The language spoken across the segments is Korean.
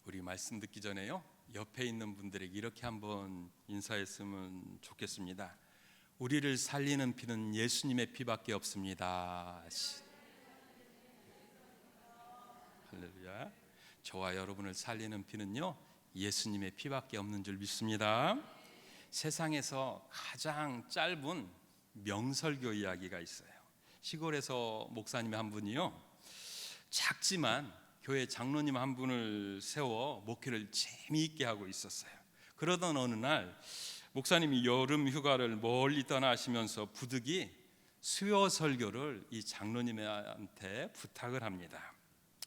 우리 말씀 듣기 전에요, 옆에 있는 분들에게 이렇게 한번 인사했으면 좋겠습니다. 우리를 살리는 피는 예수님의 피밖에 없습니다. 할렐루야. 저와 여러분을 살리는 피는요, 예수님의 피밖에 없는 줄 믿습니다. 세상에서 가장 짧은 명설교 이야기가 있어요. 시골에서 목사님 한 분이요, 작지만 교회 장로님 한 분을 세워 목회를 재미있게 하고 있었어요. 그러던 어느 날 목사님이 여름 휴가를 멀리 떠나시면서 부득이 수요 설교를 이 장로님한테 부탁을 합니다.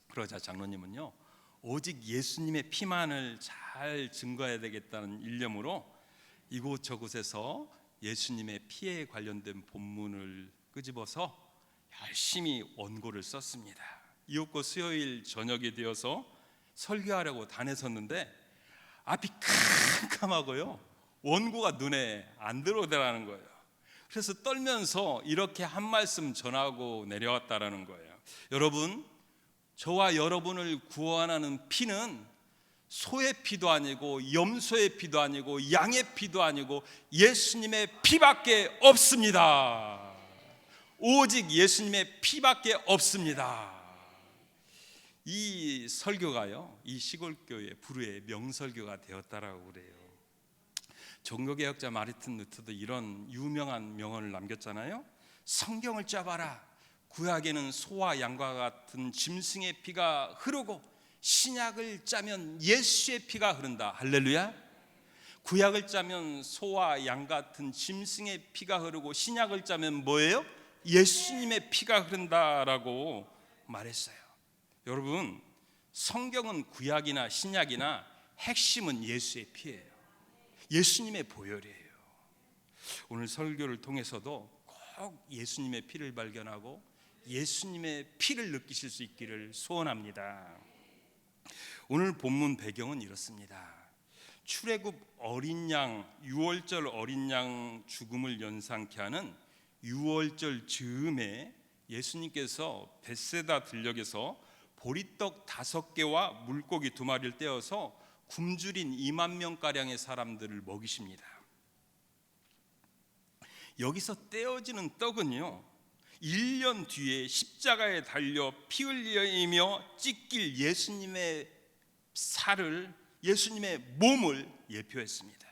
그러자 장로님은요, 오직 예수님의 피만을 잘 증거해야 되겠다는 일념으로 이곳저곳에서 예수님의 피에 관련된 본문을 끄집어서 열심히 원고를 썼습니다. 이윽고 수요일 저녁이 되어서 설교하려고 다녔었는데 앞이 캄캄하고요, 원고가 눈에 안 들어오더라는 거예요. 그래서 떨면서 이렇게 한 말씀 전하고 내려왔다라는 거예요. 여러분, 저와 여러분을 구원하는 피는 소의 피도 아니고 염소의 피도 아니고 양의 피도 아니고 예수님의 피밖에 없습니다. 오직 예수님의 피밖에 없습니다. 이 설교가요, 이 시골교회 부르의 명설교가 되었다라고 그래요. 종교개혁자 마르틴 루터도 이런 유명한 명언을 남겼잖아요. 성경을 짜봐라. 구약에는 소와 양과 같은 짐승의 피가 흐르고 신약을 짜면 예수의 피가 흐른다. 할렐루야. 구약을 짜면 소와 양 같은 짐승의 피가 흐르고 신약을 짜면 뭐예요? 예수님의 피가 흐른다라고 말했어요. 여러분, 성경은 구약이나 신약이나 핵심은 예수의 피예요. 예수님의 보혈이에요. 오늘 설교를 통해서도 꼭 예수님의 피를 발견하고 예수님의 피를 느끼실 수 있기를 소원합니다. 오늘 본문 배경은 이렇습니다. 출애굽 어린 양, 유월절 어린 양 죽음을 연상케 하는 유월절 즈음에 예수님께서 벳세다 들녘에서 보리떡 5개와 물고기 2마리를 떼어서 굶주린 2만 명가량의 사람들을 먹이십니다. 여기서 떼어지는 떡은요, 1년 뒤에 십자가에 달려 피 흘리며 찢길 예수님의 살을, 예수님의 몸을 예표했습니다.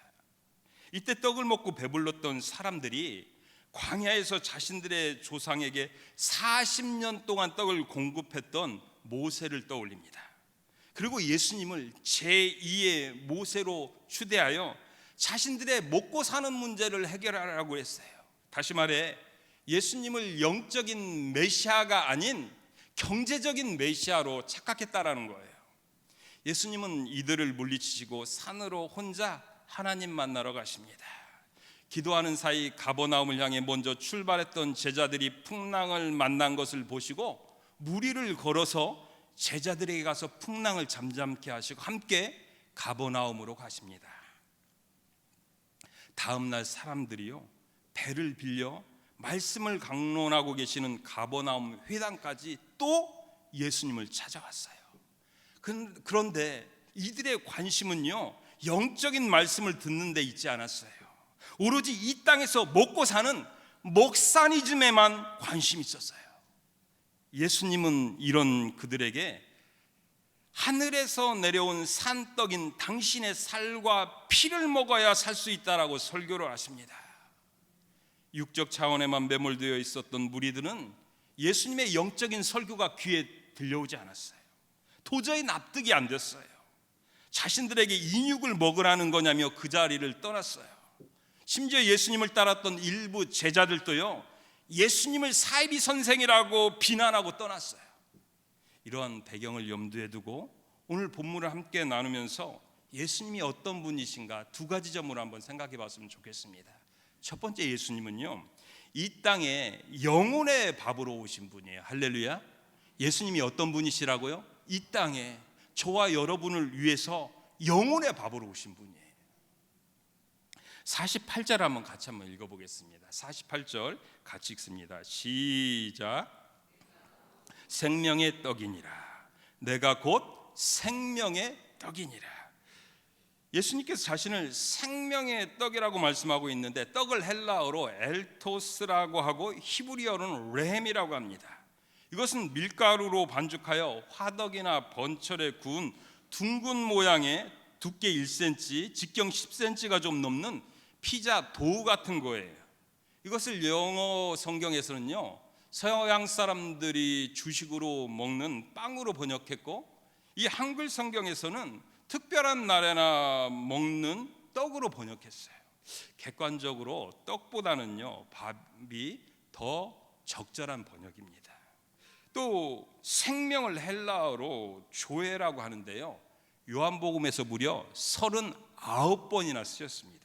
이때 떡을 먹고 배불렀던 사람들이 광야에서 자신들의 조상에게 40년 동안 떡을 공급했던 모세를 떠올립니다. 그리고 예수님을 제2의 모세로 추대하여 자신들의 먹고 사는 문제를 해결하라고 했어요. 다시 말해 예수님을 영적인 메시아가 아닌 경제적인 메시아로 착각했다라는 거예요. 예수님은 이들을 물리치시고 산으로 혼자 하나님 만나러 가십니다. 기도하는 사이 가버나움을 향해 먼저 출발했던 제자들이 풍랑을 만난 것을 보시고 무리를 걸어서 제자들에게 가서 풍랑을 잠잠케 하시고 함께 가버나움으로 가십니다. 다음 날 사람들이요, 배를 빌려 말씀을 강론하고 계시는 가버나움 회당까지 또 예수님을 찾아왔어요. 그런데 이들의 관심은요, 영적인 말씀을 듣는 데 있지 않았어요. 오로지 이 땅에서 먹고 사는 먹사니즘에만 관심이 있었어요. 예수님은 이런 그들에게 하늘에서 내려온 산떡인 당신의 살과 피를 먹어야 살 수 있다라고 설교를 하십니다. 육적 차원에만 매몰되어 있었던 무리들은 예수님의 영적인 설교가 귀에 들려오지 않았어요. 도저히 납득이 안 됐어요. 자신들에게 인육을 먹으라는 거냐며 그 자리를 떠났어요. 심지어 예수님을 따랐던 일부 제자들도요, 예수님을 사이비 선생이라고 비난하고 떠났어요. 이러한 배경을 염두에 두고 오늘 본문을 함께 나누면서 예수님이 어떤 분이신가 2가지 점으로 한번 생각해 봤으면 좋겠습니다. 첫 번째, 예수님은요, 이 땅에 영혼의 밥으로 오신 분이에요. 할렐루야. 예수님이 어떤 분이시라고요? 이 땅에 저와 여러분을 위해서 영혼의 밥으로 오신 분이에요. 48절 같이 한번 읽어보겠습니다. 48절 같이 읽습니다. 시작. 생명의 떡이니라. 내가 곧 생명의 떡이니라. 예수님께서 자신을 생명의 떡이라고 말씀하고 있는데 떡을 헬라어로 엘토스라고 하고 히브리어로는 레헴이라고 합니다. 이것은 밀가루로 반죽하여 화덕이나 번철에 구운 둥근 모양의 두께 1cm, 직경 10cm가 좀 넘는 피자 도우 같은 거예요. 이것을 영어 성경에서는요, 서양 사람들이 주식으로 먹는 빵으로 번역했고, 이 한글 성경에서는 특별한 날에나 먹는 떡으로 번역했어요. 객관적으로 떡보다는요, 밥이 더 적절한 번역입니다. 또 생명을 헬라어로 조에라고 하는데요, 요한복음에서 무려 39번이나 쓰였습니다.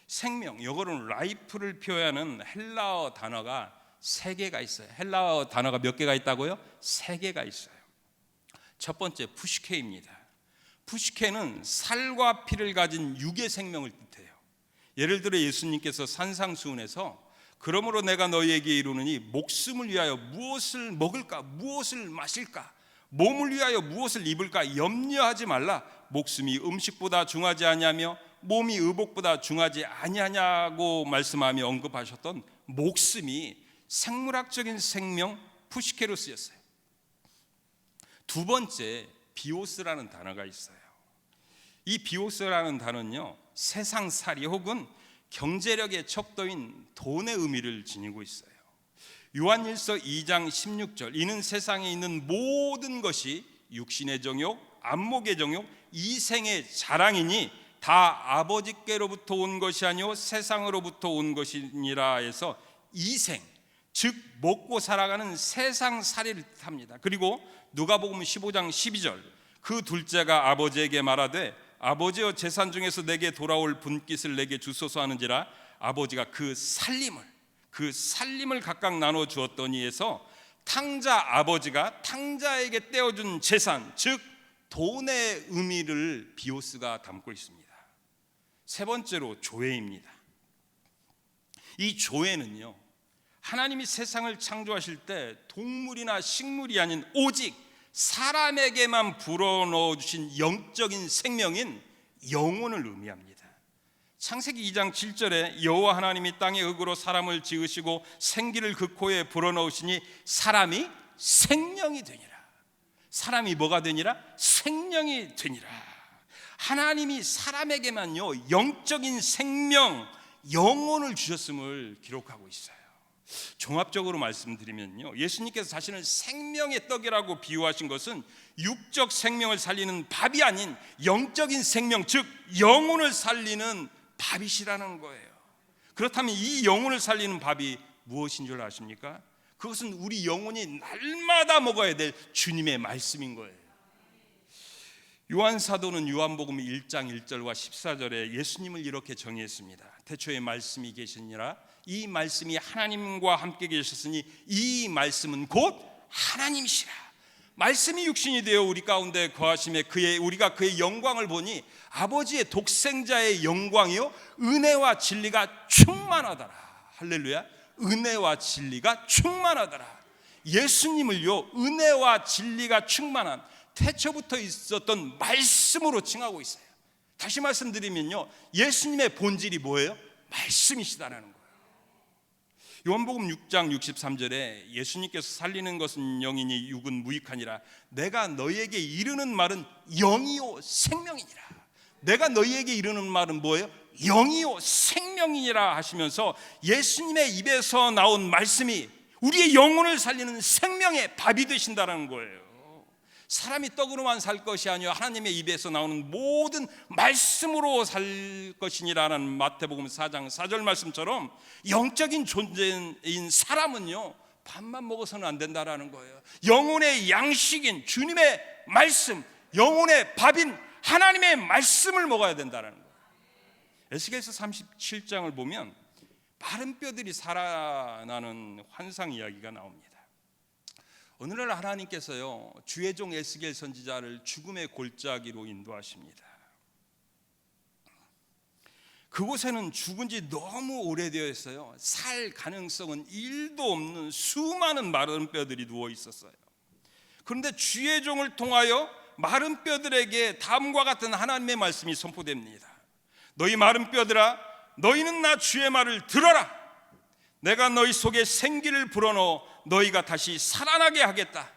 생명, 영어로는 라이프를 표현하는 헬라어 단어가 3개가 있어요. 헬라어 단어가 몇 개가 있다고요? 3개가 있어요. 첫 번째 푸시케입니다. 푸시케는 살과 피를 가진 육의 생명을 뜻해요. 예를 들어 예수님께서 산상수훈에서 그러므로 내가 너희에게 이르노니 목숨을 위하여 무엇을 먹을까 무엇을 마실까 몸을 위하여 무엇을 입을까 염려하지 말라. 목숨이 음식보다 중하지 아니하며 몸이 의복보다 중하지 아니하냐고 말씀하며 언급하셨던 목숨이 생물학적인 생명 푸시케로 쓰였어요. 두 번째 비오스라는 단어가 있어요. 이 비오스라는 단어는요, 세상살이 혹은 경제력의 척도인 돈의 의미를 지니고 있어요. 요한일서 2장 16절, 이는 세상에 있는 모든 것이 육신의 정욕, 안목의 정욕, 이생의 자랑이니 다 아버지께로부터 온 것이 아니오 세상으로부터 온 것이니라 해서 이생, 즉 먹고 살아가는 세상살이를 뜻합니다. 그리고 누가복음 15장 12절, 그 둘째가 아버지에게 말하되 아버지여 재산 중에서 내게 돌아올 분깃을 내게 주소서 하는지라. 아버지가 그 살림을 각각 나눠 주었더니 해서 탕자 아버지가 탕자에게 떼어준 재산, 즉 돈의 의미를 비오스가 담고 있습니다. 세 번째로 조회입니다. 이 조회는요, 하나님이 세상을 창조하실 때 동물이나 식물이 아닌 오직 사람에게만 불어넣어 주신 영적인 생명인 영혼을 의미합니다. 창세기 2장 7절에 여호와 하나님이 땅의 흙으로 사람을 지으시고 생기를 그 코에 불어넣으시니 사람이 생명이 되니라. 사람이 뭐가 되니라? 생명이 되니라. 하나님이 사람에게만요 영적인 생명, 영혼을 주셨음을 기록하고 있어요. 종합적으로 말씀드리면요, 예수님께서 자신을 생명의 떡이라고 비유하신 것은 육적 생명을 살리는 밥이 아닌 영적인 생명, 즉 영혼을 살리는 밥이시라는 거예요. 그렇다면 이 영혼을 살리는 밥이 무엇인 줄 아십니까? 그것은 우리 영혼이 날마다 먹어야 될 주님의 말씀인 거예요. 요한 사도는 요한복음 1장 1절과 14절에 예수님을 이렇게 정의했습니다. 태초에 말씀이 계시니라. 이 말씀이 하나님과 함께 계셨으니 이 말씀은 곧 하나님이시라. 말씀이 육신이 되어 우리 가운데 거하심에 우리가 그의 영광을 보니 아버지의 독생자의 영광이요 은혜와 진리가 충만하더라. 할렐루야. 은혜와 진리가 충만하더라. 예수님을요 은혜와 진리가 충만한 태초부터 있었던 말씀으로 칭하고 있어요. 다시 말씀드리면요, 예수님의 본질이 뭐예요? 말씀이시다라는 거예요. 요한복음 6장 63절에 예수님께서 살리는 것은 영이니 육은 무익하니라. 내가 너희에게 이르는 말은 영이요 생명이니라. 내가 너희에게 이르는 말은 뭐예요? 영이요 생명이니라 하시면서 예수님의 입에서 나온 말씀이 우리의 영혼을 살리는 생명의 밥이 되신다는 거예요. 사람이 떡으로만 살 것이 아니요 하나님의 입에서 나오는 모든 말씀으로 살 것이니라는 마태복음 4장 4절 말씀처럼 영적인 존재인 사람은요 밥만 먹어서는 안 된다라는 거예요. 영혼의 양식인 주님의 말씀, 영혼의 밥인 하나님의 말씀을 먹어야 된다는 거예요. 에스겔서 37장을 보면 마른 뼈들이 살아나는 환상 이야기가 나옵니다. 오늘날 하나님께서요 주의 종 에스겔 선지자를 죽음의 골짜기로 인도하십니다. 그곳에는 죽은 지 너무 오래되어 있어요. 살 가능성은 1도 없는 수많은 마른 뼈들이 누워 있었어요. 그런데 주의 종을 통하여 마른 뼈들에게 다음과 같은 하나님의 말씀이 선포됩니다. 너희 마른 뼈들아, 너희는 나 주의 말을 들어라. 내가 너희 속에 생기를 불어넣어 너희가 다시 살아나게 하겠다.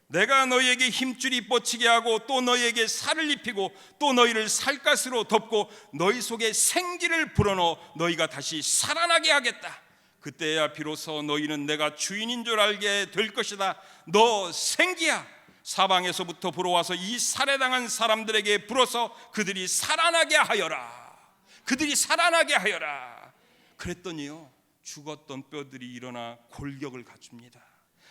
내가 너희에게 힘줄이 뻗치게 하고 또 너희에게 살을 입히고 또 너희를 살갗으로 덮고 너희 속에 생기를 불어넣어 너희가 다시 살아나게 하겠다. 그때야 비로소 너희는 내가 주인인 줄 알게 될 것이다. 너 생기야, 사방에서부터 불어와서 이 살해당한 사람들에게 불어서 그들이 살아나게 하여라. 그들이 살아나게 하여라. 그랬더니요, 죽었던 뼈들이 일어나 골격을 갖춥니다.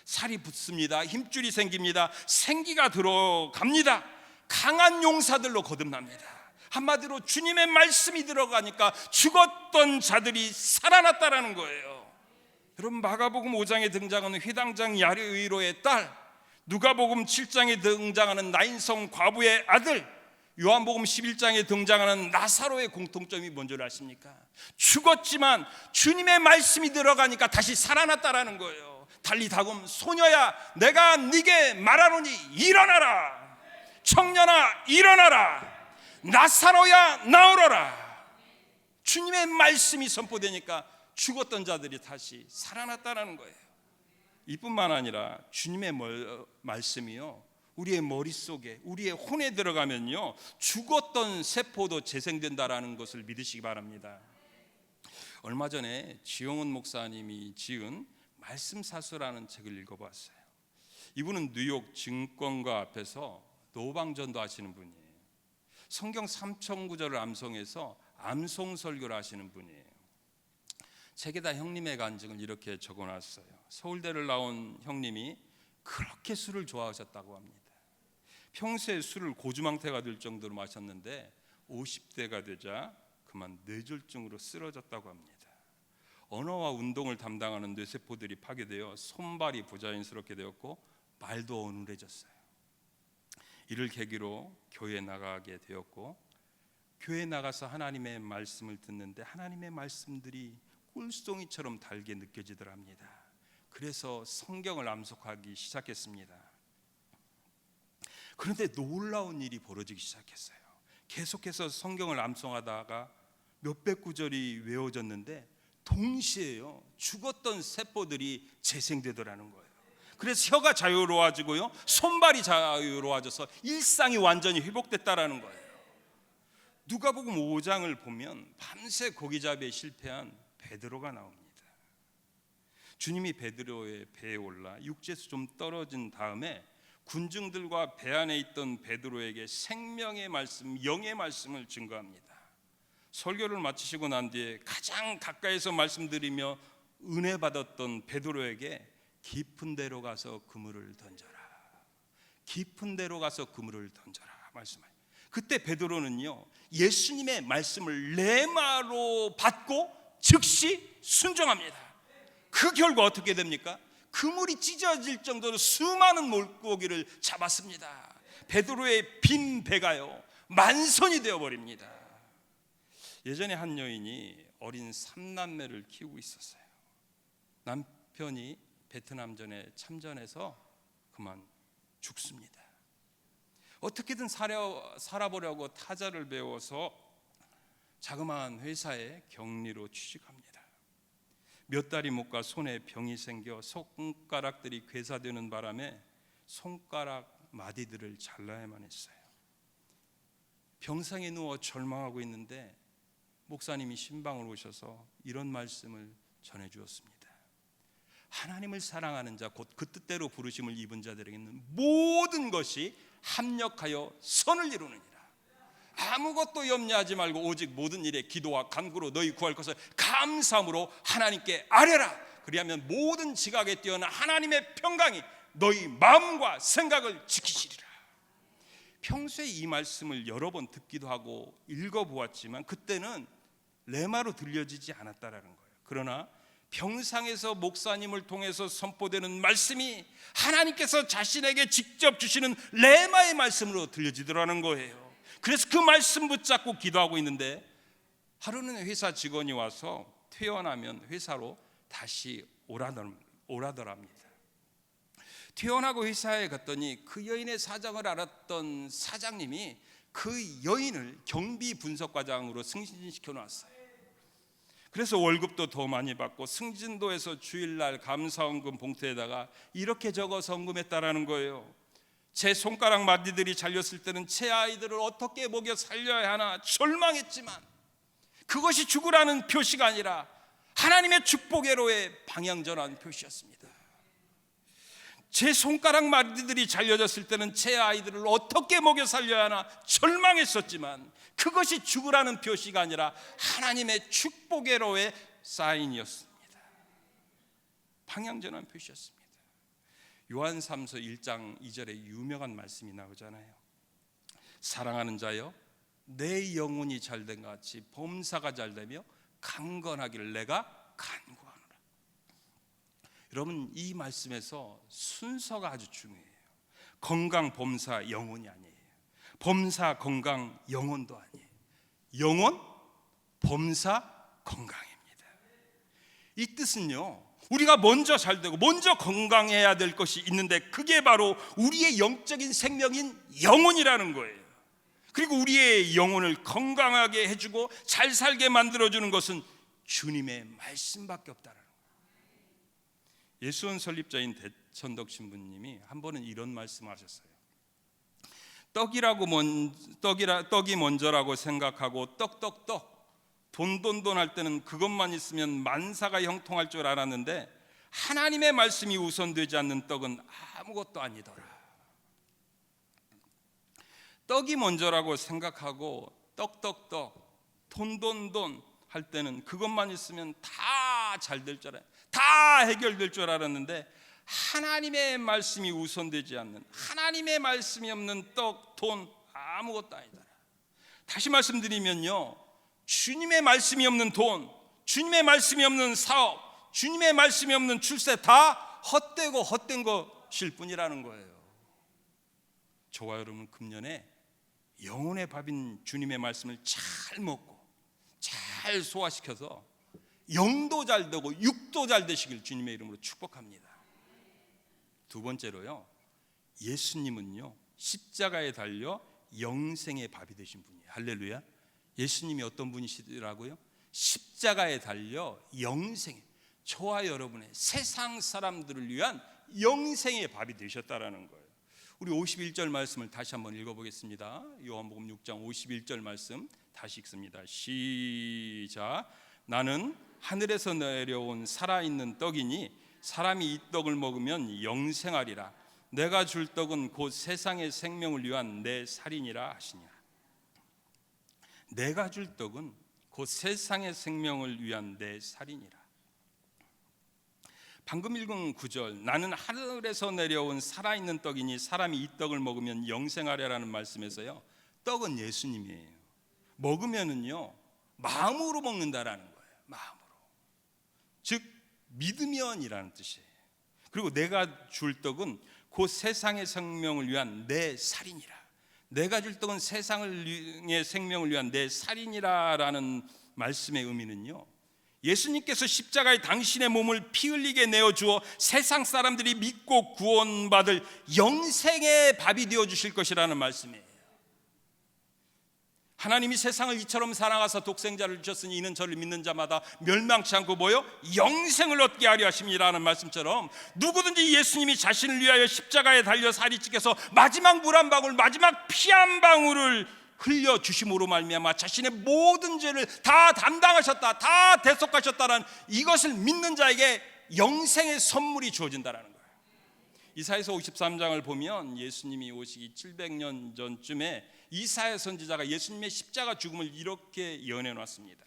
살이 붙습니다. 힘줄이 생깁니다. 생기가 들어갑니다. 강한 용사들로 거듭납니다. 한마디로 주님의 말씀이 들어가니까 죽었던 자들이 살아났다라는 거예요. 여러분, 마가복음 5장에 등장하는 회당장 야르의로의 딸, 누가복음 7장에 등장하는 나인성 과부의 아들, 요한복음 11장에 등장하는 나사로의 공통점이 뭔지 아십니까? 죽었지만 주님의 말씀이 들어가니까 다시 살아났다라는 거예요. 달리다금 소녀야, 내가 네게 말하노니 일어나라. 청년아, 일어나라. 나사로야, 나오너라. 주님의 말씀이 선포되니까 죽었던 자들이 다시 살아났다는 거예요. 이뿐만 아니라 주님의 말씀이요, 우리의 머릿속에, 우리의 혼에 들어가면요, 죽었던 세포도 재생된다라는 것을 믿으시기 바랍니다. 얼마 전에 지용훈 목사님이 지은 말씀사수라는 책을 읽어봤어요. 이분은 뉴욕 증권가 앞에서 노방전도 하시는 분이에요. 성경 3,000구절을 암송해서 암송 설교를 하시는 분이에요. 책에다 형님의 간증을 이렇게 적어놨어요. 서울대를 나온 형님이 그렇게 술을 좋아하셨다고 합니다. 평소에 술을 고주망태가 될 정도로 마셨는데 50대가 되자 그만 뇌졸중으로 쓰러졌다고 합니다. 언어와 운동을 담당하는 뇌세포들이 파괴되어 손발이 부자연스럽게 되었고 말도 어눌해졌어요. 이를 계기로 교회에 나가게 되었고, 교회에 나가서 하나님의 말씀을 듣는데 하나님의 말씀들이 꿀송이처럼 달게 느껴지더랍니다. 그래서 성경을 암송하기 시작했습니다. 그런데 놀라운 일이 벌어지기 시작했어요. 계속해서 성경을 암송하다가 몇백 구절이 외워졌는데 동시에요, 죽었던 세포들이 재생되더라는 거예요. 그래서 혀가 자유로워지고요, 손발이 자유로워져서 일상이 완전히 회복됐다라는 거예요. 누가복음 5장을 보면 밤새 고기잡이에 실패한 베드로가 나옵니다. 주님이 베드로의 배에 올라 육지에서 좀 떨어진 다음에 군중들과 배 안에 있던 베드로에게 생명의 말씀, 영의 말씀을 증거합니다. 설교를 마치시고 난 뒤에 가장 가까이서 말씀드리며 은혜 받았던 베드로에게 깊은 데로 가서 그물을 던져라. 깊은 데로 가서 그물을 던져라 말씀하요. 그때 베드로는요, 예수님의 말씀을 레마로 받고 즉시 순종합니다. 그 결과 어떻게 됩니까? 그물이 찢어질 정도로 수많은 물고기를 잡았습니다. 베드로의 빈 배가요, 만선이 되어버립니다. 예전에 한 여인이 어린 3남매를 키우고 있었어요. 남편이 베트남전에 참전해서 그만 죽습니다. 어떻게든 살아보려고 타자를 배워서 자그마한 회사에 격리로 취직합니다. 몇 달이 못 가 손에 병이 생겨 손가락들이 괴사되는 바람에 손가락 마디들을 잘라야만 했어요. 병상에 누워 절망하고 있는데 목사님이 신방을 오셔서 이런 말씀을 전해주었습니다. 하나님을 사랑하는 자, 곧 그 뜻대로 부르심을 입은 자들에게는 모든 것이 합력하여 선을 이루느니라. 아무것도 염려하지 말고 오직 모든 일에 기도와 간구로 너희 구할 것을 감사함으로 하나님께 아뢰라. 그리하면 모든 지각에 뛰어난 하나님의 평강이 너희 마음과 생각을 지키시리라. 평소에 이 말씀을 여러 번 듣기도 하고 읽어보았지만 그때는 레마로 들려지지 않았다라는 거예요. 그러나 병상에서 목사님을 통해서 선포되는 말씀이 하나님께서 자신에게 직접 주시는 레마의 말씀으로 들려지더라는 거예요. 그래서 그 말씀 붙잡고 기도하고 있는데 하루는 회사 직원이 와서 퇴원하면 회사로 다시 오라더랍니다. 퇴원하고 회사에 갔더니 그 여인의 사정을 알았던 사장님이 그 여인을 경비 분석과장으로 승진시켜 놨어요. 그래서 월급도 더 많이 받고 승진도에서 주일날 감사원금 봉투에다가 이렇게 적어서 헌금했다라는 거예요. 제 손가락 마디들이 잘렸을 때는 제 아이들을 어떻게 먹여 살려야 하나 절망했지만 그것이 죽으라는 표시가 아니라 하나님의 축복회로의 방향전환 표시였습니다. 제 손가락 마디들이 잘려졌을 때는 제 아이들을 어떻게 먹여 살려야 하나 절망했었지만 그것이 죽으라는 표시가 아니라 하나님의 축복회로의 사인이었습니다. 방향전환 표시였습니다. 요한삼서 1장 2절에 유명한 말씀이 나오잖아요. 사랑하는 자여, 내 영혼이 잘된 것 같이 범사가 잘되며 강건하기를 내가 간구하노라. 여러분, 이 말씀에서 순서가 아주 중요해요. 건강, 범사, 영혼이 아니에요. 범사, 건강, 영혼도 아니에요. 영혼, 범사, 건강입니다. 이 뜻은요, 우리가 먼저 잘되고 먼저 건강해야 될 것이 있는데 그게 바로 우리의 영적인 생명인 영혼이라는 거예요. 그리고 우리의 영혼을 건강하게 해주고 잘 살게 만들어주는 것은 주님의 말씀밖에 없다는 거예요. 예수원 설립자인 대천덕 신부님이 한 번은 이런 말씀하셨어요. 떡이 먼저라고 생각하고 떡떡떡 돈 할 때는 그것만 있으면 만사가 형통할 줄 알았는데 하나님의 말씀이 우선되지 않는 떡은 아무것도 아니더라. 떡이 먼저라고 생각하고 떡떡떡 돈 할 때는 그것만 있으면 다 잘 될 줄 알아요. 다 해결될 줄 알았는데 하나님의 말씀이 우선되지 않는, 하나님의 말씀이 없는 떡, 돈 아무것도 아니더라. 다시 말씀드리면요, 주님의 말씀이 없는 돈, 주님의 말씀이 없는 사업, 주님의 말씀이 없는 출세 다 헛되고 헛된 것일 뿐이라는 거예요. 저와 여러분 금년에 영혼의 밥인 주님의 말씀을 잘 먹고 잘 소화시켜서 영도 잘 되고 육도 잘 되시길 주님의 이름으로 축복합니다. 두 번째로요, 예수님은요 십자가에 달려 영생의 밥이 되신 분이에요. 할렐루야. 예수님이 어떤 분이시더라고요? 십자가에 달려 영생, 저와 여러분의 세상 사람들을 위한 영생의 밥이 되셨다라는 거예요. 우리 51절 말씀을 다시 한번 읽어보겠습니다. 요한복음 6장 51절 말씀 다시 읽습니다. 시작. 나는 하늘에서 내려온 살아있는 떡이니 사람이 이 떡을 먹으면 영생하리라. 내가 줄 떡은 곧 세상의 생명을 위한 내 살이니라 하시니라. 내가 줄 떡은 곧 세상의 생명을 위한 내 살이니라. 방금 읽은 9절, 나는 하늘에서 내려온 살아있는 떡이니 사람이 이 떡을 먹으면 영생하리라는 말씀에서요, 떡은 예수님이에요. 먹으면은요 마음으로 먹는다라는 거예요. 마음으로, 즉 믿으면이라는 뜻이에요. 그리고 내가 줄 떡은 곧 세상의 생명을 위한 내 살이니라. 내가 줄 떡은 세상의 생명을 위한 내 살이니라라는 말씀의 의미는요, 예수님께서 십자가에 당신의 몸을 피 흘리게 내어주어 세상 사람들이 믿고 구원받을 영생의 밥이 되어주실 것이라는 말씀이에요. 하나님이 세상을 이처럼 사랑하사 독생자를 주셨으니 이는 저를 믿는 자마다 멸망치 않고 뭐요? 영생을 얻게 하려 하심이라는 말씀처럼 누구든지 예수님이 자신을 위하여 십자가에 달려 살이 찢겨서 마지막 물 한 방울, 마지막 피 한 방울을 흘려주심으로 말미암아 자신의 모든 죄를 다 담당하셨다, 다 대속하셨다는 이것을 믿는 자에게 영생의 선물이 주어진다는 거예요. 이사야서 53장을 보면 예수님이 오시기 700년 전쯤에 이사야 선지자가 예수님의 십자가 죽음을 이렇게 예언해놨습니다.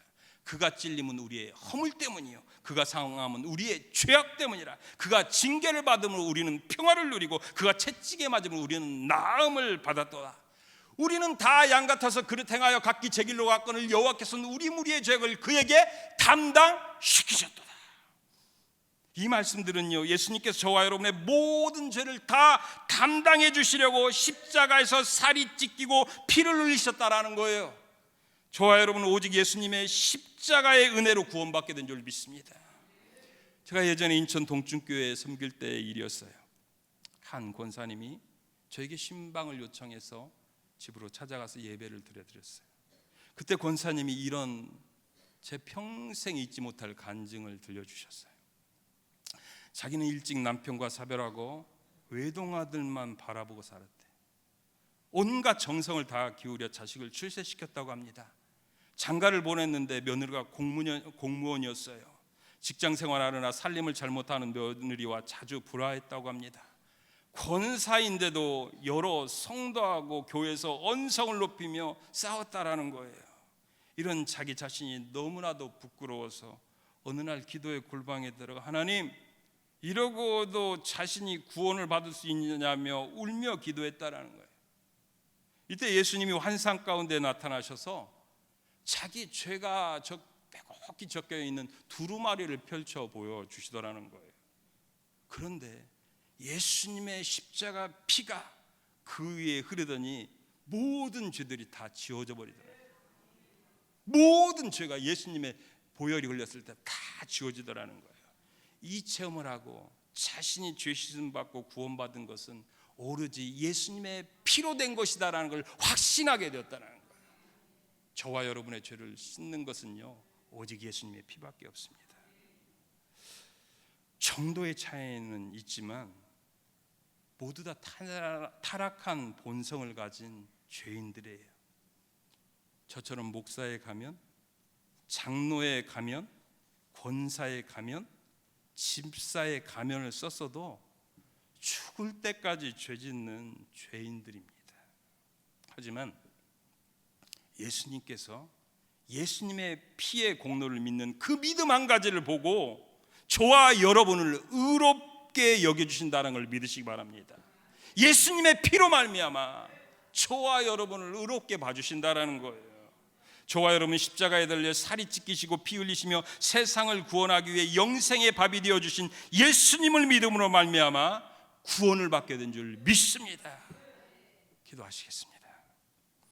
그가 찔림은 우리의 허물 때문이요, 그가 상함은 우리의 죄악 때문이라. 그가 징계를 받음으로 우리는 평화를 누리고 그가 채찍에 맞음으로 우리는 나음을 받았도다. 우리는 다 양 같아서 그릇 행하여 각기 제 길로 갔거늘 여호와께서는 우리 무리의 죄를 그에게 담당시키셨도다. 이 말씀들은요, 예수님께서 저와 여러분의 모든 죄를 다 담당해 주시려고 십자가에서 살이 찢기고 피를 흘리셨다라는 거예요. 저와 여러분은 오직 예수님의 십자가의 은혜로 구원받게 된 줄 믿습니다. 제가 예전에 인천 동춘교회에 섬길 때의 일이었어요. 한 권사님이 저에게 신방을 요청해서 집으로 찾아가서 예배를 드려드렸어요. 그때 권사님이 이런 제 평생 잊지 못할 간증을 들려주셨어요. 자기는 일찍 남편과 사별하고 외동아들만 바라보고 살았대. 온갖 정성을 다 기울여 자식을 출세시켰다고 합니다. 장가를 보냈는데 며느리가 공무원이었어요. 직장 생활하느라 살림을 잘못하는 며느리와 자주 불화했다고 합니다. 권사인데도 여러 성도하고 교회에서 언성을 높이며 싸웠다라는 거예요. 이런 자기 자신이 너무나도 부끄러워서 어느 날 기도의 골방에 들어가 하나님, 이러고도 자신이 구원을 받을 수 있느냐며 울며 기도했다라는 거예요. 이때 예수님이 환상 가운데 나타나셔서 자기 죄가 빼곡히 적혀 있는 두루마리를 펼쳐 보여주시더라는 거예요. 그런데 예수님의 십자가 피가 그 위에 흐르더니 모든 죄들이 다 지워져 버리더라고요. 모든 죄가 예수님의 보혈이 흘렸을 때 다 지워지더라는 거예요. 이 체험을 하고 자신이 죄 씻음 받고 구원받은 것은 오로지 예수님의 피로 된 것이다라는 걸 확신하게 되었다는 거예요. 저와 여러분의 죄를 씻는 것은요, 오직 예수님의 피밖에 없습니다. 정도의 차이는 있지만 모두 다 타락한 본성을 가진 죄인들이에요. 저처럼 목사에 가면, 장로에 가면, 권사에 가면, 집사의 가면을 썼어도 죽을 때까지 죄 짓는 죄인들입니다. 하지만 예수님께서 예수님의 피의 공로를 믿는 그 믿음 한 가지를 보고 저와 여러분을 의롭게 여겨주신다는 걸 믿으시기 바랍니다. 예수님의 피로 말미암아 저와 여러분을 의롭게 봐주신다는 거예요. 저와 여러분 십자가에 달려 살이 찢기시고 피 흘리시며 세상을 구원하기 위해 영생의 밥이 되어주신 예수님을 믿음으로 말미암아 구원을 받게 된 줄 믿습니다. 기도하시겠습니다.